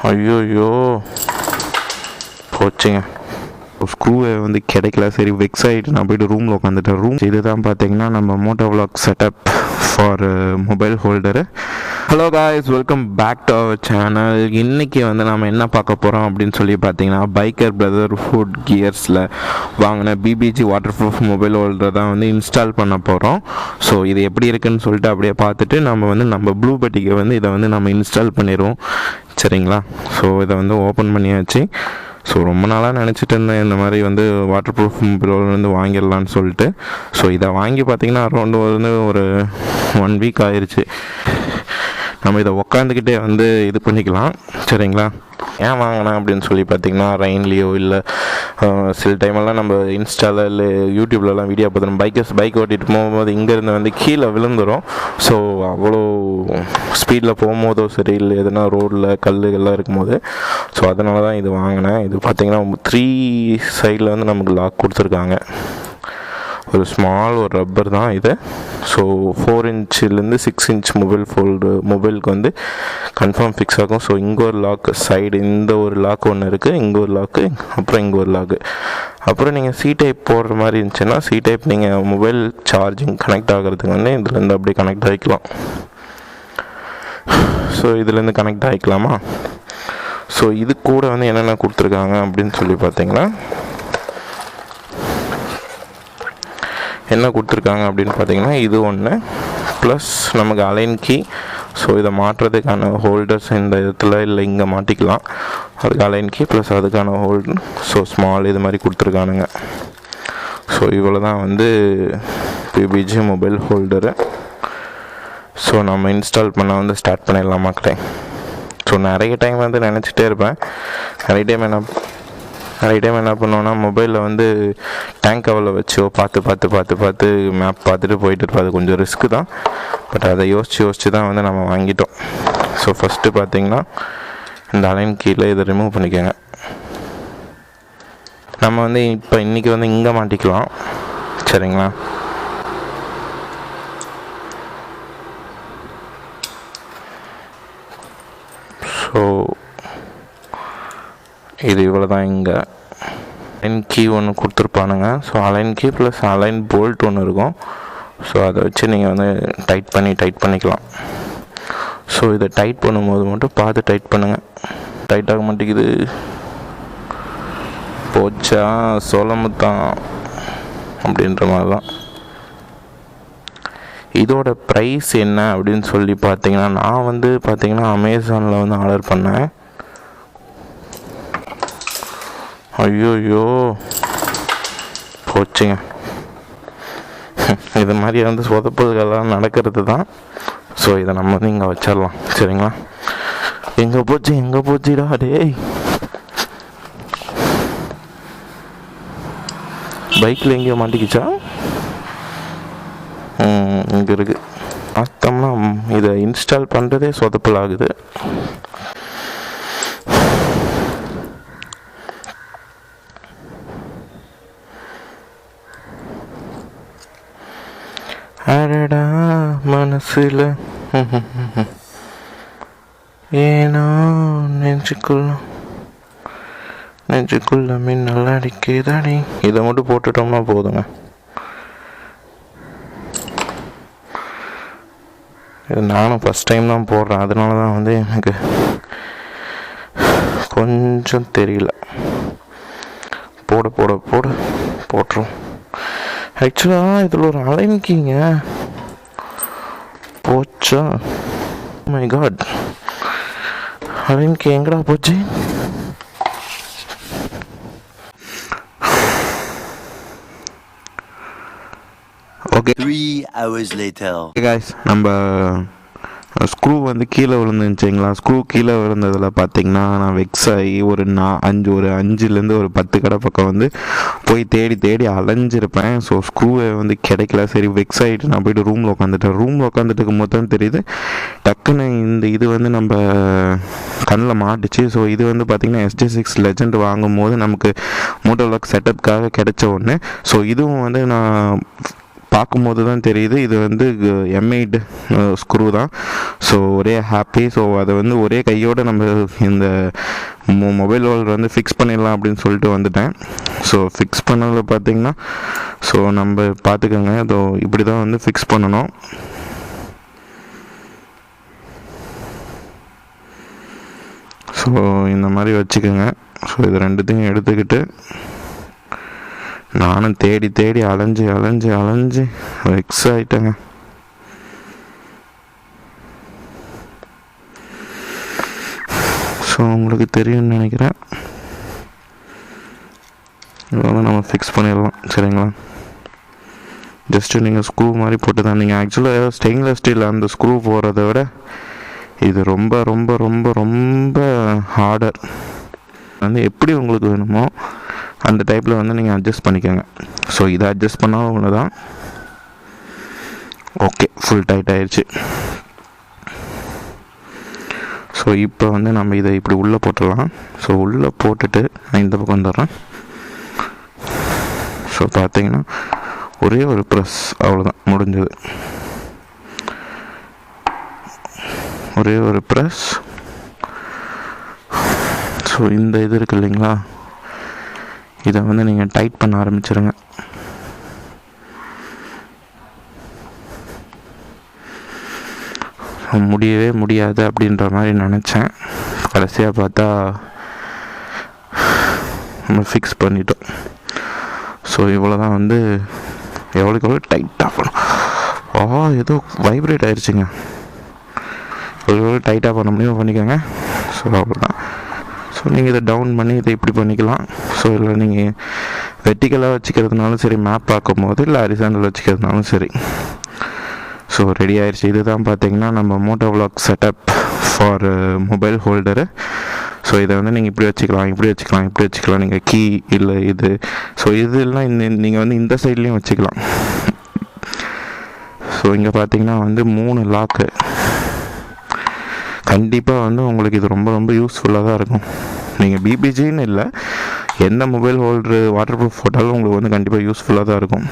ஐயோயோ போச்சுங்க. ஸ்க்ரூவை வந்து கிடைக்கல. சரி வெக்ஸ் ஆகிட்டு நான் போய்ட்டு ரூமில் உட்காந்துட்டேன். இதுதான் பார்த்தீங்கன்னா நம்ம moto vlog setup for mobile holder. Hello guys, welcome back to our channel. இன்றைக்கி வந்து நம்ம என்ன பார்க்க போகிறோம் அப்படின்னு சொல்லி பார்த்தீங்கன்னா, பைக்கர் பிரதர்ஹுட் கியர்ஸில் வாங்கின PPG water proof mobile holder தான் வந்து இன்ஸ்டால் பண்ண போகிறோம். ஸோ இது எப்படி இருக்குன்னு சொல்லிட்டு அப்படியே பார்த்துட்டு நம்ம ப்ளூ பட்டிக்கு வந்து இதை வந்து நம்ம இன்ஸ்டால் பண்ணிடுவோம். சரிங்களா? ஸோ இதை வந்து ஓப்பன் பண்ணியாச்சு. ஸோ ரொம்ப நாளாக நினச்சிட்டு இருந்தேன் இந்த மாதிரி வந்து வாட்டர் ப்ரூஃப் மொபைல் வந்து வாங்கிடலான்னு சொல்லிட்டு. ஸோ இதை வாங்கி பார்த்திங்கன்னா அரௌண்டு வந்து ஒரு 1 வீக் ஆயிடுச்சு. நம்ம இதை உக்காந்துக்கிட்டே வந்து இது பண்ணிக்கலாம். சரிங்களா? ஏன் வாங்கினேன் அப்படின்னு சொல்லி பார்த்திங்கன்னா, ரெயின்லேயோ இல்லை சில டைமெல்லாம் நம்ம இன்ஸ்டாவில் இல்லை யூடியூப்லலாம் வீடியோ பார்த்துடும், பைக் ஓட்டிகிட்டு போகும்போது இங்கேருந்து வந்து கீழே விழுந்துடும். ஸோ அவ்வளோ ஸ்பீடில் போகும்போதோ சரி, இல்லை எதுனா ரோடில் கல்லுகள்லாம் இருக்கும்போது, ஸோ அதனால தான் இது வாங்கினேன். இது பார்த்திங்கன்னா 3 சைடில் வந்து நமக்கு லாக் கொடுத்துருக்காங்க. ஒரு ஒரு ரப்பர் தான் இது. ஸோ 4 இன்ச்சிலேருந்து 6 இன்ச் மொபைலுக்கு வந்து கன்ஃபார்ம் ஃபிக்ஸ் ஆகும். ஸோ இங்கே ஒரு லாக் சைடு, இந்த ஒரு லாக் ஒன்று இருக்குது, இங்கே ஒரு லாக்கு, அப்புறம் இங்கே ஒரு லாக்கு. அப்புறம் நீங்கள் சி டைப் போடுற மாதிரி இருந்துச்சுன்னா சி டைப் நீங்கள் மொபைல் சார்ஜிங் கனெக்ட் ஆகிறதுக்கு வந்து இதுலேருந்து அப்படியே கனெக்ட் ஆகிக்கலாம். ஸோ இதுலேருந்து கனெக்ட் ஆகிக்கலாமா? ஸோ இது கூட வந்து என்னென்ன கொடுத்துருக்காங்க அப்படின்னு சொல்லி பார்த்தீங்கன்னா, என்ன கொடுத்துருக்காங்க அப்படின்னு பார்த்தீங்கன்னா, இது ஒன்று ப்ளஸ் நமக்கு அலைன் கீ. ஸோ இதை மாட்டுறதுக்கான ஹோல்டர்ஸ் இந்த இடத்துல இல்லை இங்கே மாட்டிக்கலாம். அதுக்கு அலைன் கீ ப்ளஸ் அதுக்கான ஹோல்டர். ஸோ இது மாதிரி கொடுத்துருக்கானுங்க. ஸோ இவ்வளோ தான் வந்து பிபிஜி மொபைல் ஹோல்டரு. ஸோ நம்ம இன்ஸ்டால் பண்ண வந்து ஸ்டார்ட் பண்ணிடலாம் மக்களே. ஸோ நிறைய டைம் வந்து நினச்சிட்டே இருப்பேன். நிறைய டைம் என்ன பண்ணுவோன்னா, மொபைலில் வந்து டேங்க் கவரில் வச்சோ பார்த்து மேப் பார்த்துட்டு போயிட்டு இருப்போம். அது கொஞ்சம் ரிஸ்க்கு தான். பட் அதை யோசித்து தான் வந்து நம்ம வாங்கிட்டோம். ஸோ ஃபஸ்ட்டு பார்த்திங்கன்னா, இந்த அலைன் கீழே இதை ரிமூவ் பண்ணிக்கோங்க. நம்ம வந்து இன்றைக்கி வந்து இங்கே மாட்டிக்கலாம். சரிங்களா? ஸோ இது இவ்வளோ தான். இங்கே அலைன் கீ ஒன்று கொடுத்துருப்பானுங்க. So align key plus align bolt ஒன்று இருக்கும். ஸோ அதை வச்சு நீங்கள் வந்து டைட் பண்ணிக்கலாம். ஸோ இதை டைட் பண்ணும்போது மட்டும் பார்த்து டைட் பண்ணுங்கள். டைட் ஆக மாட்டேங்குது. போச்சா சோளமுத்தான் அப்படின்ற மாதிரி தான். இதோட ப்ரைஸ் என்ன அப்படின்னு சொல்லி பார்த்தீங்கன்னா, நான் வந்து பார்த்தீங்கன்னா அமேசானில் வந்து ஆர்டர் பண்ணேன். ஐயோயோ போச்சுங்க. இது மாதிரி வந்து சொதப்புகள்லாம் நடக்கிறது தான். ஸோ இதை நம்ம வந்து இங்கே வச்சிடலாம். சரிங்களா? எங்கே போச்சுடா டேய். பைக்கில் எங்கேயோ மாட்டிக்கிச்சா? இங்கே இருக்குது. பார்த்தோம்னா இதை இன்ஸ்டால் பண்ணுறதே சொதப்பல் ஆகுது. அடடா மனசில் ஏனோ நெஞ்சுக்குள்ள மின்னல் அடிக்குதாடி. இதை மட்டும் போட்டுட்டோம்னா போதுங்க. இது நானும் ஃபஸ்ட் டைம் தான் போடுறேன். அதனால தான் வந்து எனக்கு கொஞ்சம் தெரியல. போட்டுரும். ஆக்சுவலாக இதில் ஒரு அலைன் கீங்க. போச்சா? மை காட், அலைன் கீ எங்கடா போச்சு? Okay, 3 hours later. guys, நம்ம ஸ்க்ரூ வந்து கீழே விழுந்துச்சுங்களா. ஸ்க்ரூ கீழே விழுந்ததில் பார்த்திங்கன்னா நான் வெக்ஸ் ஆகி ஒரு 5லேருந்து ஒரு 10 கடை பக்கம் வந்து போய் தேடி அலைஞ்சிருப்பேன். ஸோ ஸ்க்ரூவை வந்து கிடைக்கல. சரி வெக்ஸ் ஆகிட்டு நான் போய்ட்டு ரூமில் உட்காந்துட்டு இருக்கும்போது தான் தெரியுது, டக்குன்னு இந்த இது வந்து நம்ம கண்ணில் மாட்டுச்சு. ஸோ இது வந்து பார்த்திங்கன்னா SD6 லெஜண்ட் வாங்கும்போது நமக்கு மோட்டோ விளாக் செட்டப்புக்காக கிடைச்ச ஒன்று. ஸோ இதுவும் வந்து நான் பார்க்கும்போது தான் தெரியுது இது வந்து M8 ஸ்க்ரூ தான். ஸோ ஒரே ஹாப்பி. ஸோ அதை வந்து ஒரே கையோடு நம்ம இந்த மொபைல் ஹோல்டர் வந்து ஃபிக்ஸ் பண்ணிடலாம் அப்படின்னு சொல்லிட்டு வந்துட்டேன். ஸோ ஃபிக்ஸ் பண்ணதில் பார்த்திங்கன்னா ஸோ நம்ம பார்த்துக்கோங்க, அதோ இப்படி தான் வந்து ஃபிக்ஸ் பண்ணணும். ஸோ இந்த மாதிரி வச்சுக்கோங்க. ஸோ இது ரெண்டுத்தையும் எடுத்துக்கிட்டு நானும் தேடி தேடி அலைஞ்சு வெக்ஸ் ஆகிட்டேங்க. ஸோ உங்களுக்கு தெரியும்னு நினைக்கிறேன். இதெல்லாம் நம்ம ஃபிக்ஸ் பண்ணிடலாம், சரிங்களா? ஜஸ்ட்டு நீங்கள் ஸ்க்ரூ மாதிரி போட்டு தான், நீங்கள் ஆக்சுவலாக ஸ்டெயின்லெஸ் ஸ்டீல் அந்த ஸ்க்ரூ போகிறத விட இது ரொம்ப ரொம்ப ரொம்ப ரொம்ப ஹார்டர். வந்து எப்படி உங்களுக்கு வேணுமோ அந்த டைப்பில் வந்து நீங்கள் அட்ஜஸ்ட் பண்ணிக்கோங்க. ஸோ இதை அட்ஜஸ்ட் பண்ணால் ஒன்று தான். ஓகே, ஃபுல் டைட் ஆயிடுச்சு. ஸோ இப்போ வந்து நம்ம இதை இப்படி உள்ளே போட்டுடலாம். ஸோ உள்ளே போட்டுட்டு நான் இந்த பக்கம் வந்துடுறேன். ஸோ பார்த்தீங்கன்னா ஒரே ஒரு ப்ரெஸ், அவ்வளோதான், முடிஞ்சது. ஒரே ஒரு ப்ரெஸ். ஸோ இந்த இது இருக்குது இல்லைங்களா, இதை வந்து நீங்கள் டைட் பண்ண ஆரம்பிச்சிருங்க. முடியவே முடியாது அப்படின்ற மாதிரி நினச்சேன். கடைசியாக பார்த்தா நம்ம ஃபிக்ஸ் பண்ணிட்டோம். ஸோ இவ்வளோ தான் வந்து எவ்வளோக்கு எவ்வளோ டைட்டாக பண்ணணும். ஏதோ வைப்ரேட் ஆயிடுச்சுங்க. எவ்வளோ டைட்டாக பண்ண முடியும் பண்ணிக்கோங்க. ஸோ அவ்வளோதான். ஸோ நீங்கள் இதை டவுன் பண்ணி இதை இப்படி பண்ணிக்கலாம். ஸோ இல்லை நீங்கள் வெர்டிக்கலாக வச்சுக்கிறதுனாலும் சரி, மேப் பார்க்கும் போது, இல்லை ஹரிசாண்டல் வச்சுக்கிறதுனாலும் சரி. ஸோ ரெடி ஆயிடுச்சு. இது தான் பார்த்தீங்கன்னா நம்ம moto vlog setup for mobile holder. So இதை வந்து நீங்கள் இப்படி வச்சுக்கலாம், நீங்கள் கீ இல்லை இது. ஸோ இதெல்லாம் நீங்கள் வந்து இந்த சைட்லேயும் வச்சுக்கலாம். ஸோ இங்கே பார்த்தீங்கன்னா வந்து 3 லாக்கு. கண்டிப்பாக வந்து உங்களுக்கு இது ரொம்ப ரொம்ப யூஸ்ஃபுல்லாக தான் இருக்கும். நீங்கள் BBGன்னு இல்லை, எந்த மொபைல் ஹோல்டரு வாட்டர் ப்ரூஃப் போட்டாலும் உங்களுக்கு வந்து கண்டிப்பாக யூஸ்ஃபுல்லாக தான் இருக்கும்.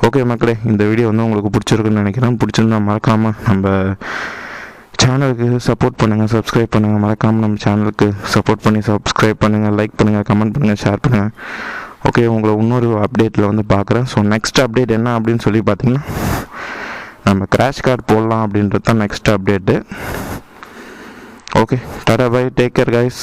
ஓகே மக்களே, இந்த வீடியோ வந்து உங்களுக்கு பிடிச்சிருக்குன்னு நினைக்கிறேன். பிடிச்சிருந்தா மறக்காமல் நம்ம சேனலுக்கு சப்போர்ட் பண்ணுங்கள், சப்ஸ்கிரைப் பண்ணுங்கள். மறக்காமல் நம்ம சேனலுக்கு சப்போர்ட் பண்ணி சப்ஸ்கிரைப் பண்ணுங்கள், லைக் பண்ணுங்கள், கமெண்ட் பண்ணுங்கள், ஷேர் பண்ணுங்கள். ஓகே, உங்களை இன்னொரு அப்டேட்டில் வந்து பார்க்குறேன். ஸோ நெக்ஸ்ட் அப்டேட் என்ன அப்படின்னு சொல்லி பார்த்தீங்கன்னா, நம்ம கிராஷ் கார்டு போடலாம் அப்படின்றது தான் next update. Okay, tata bye, take care guys.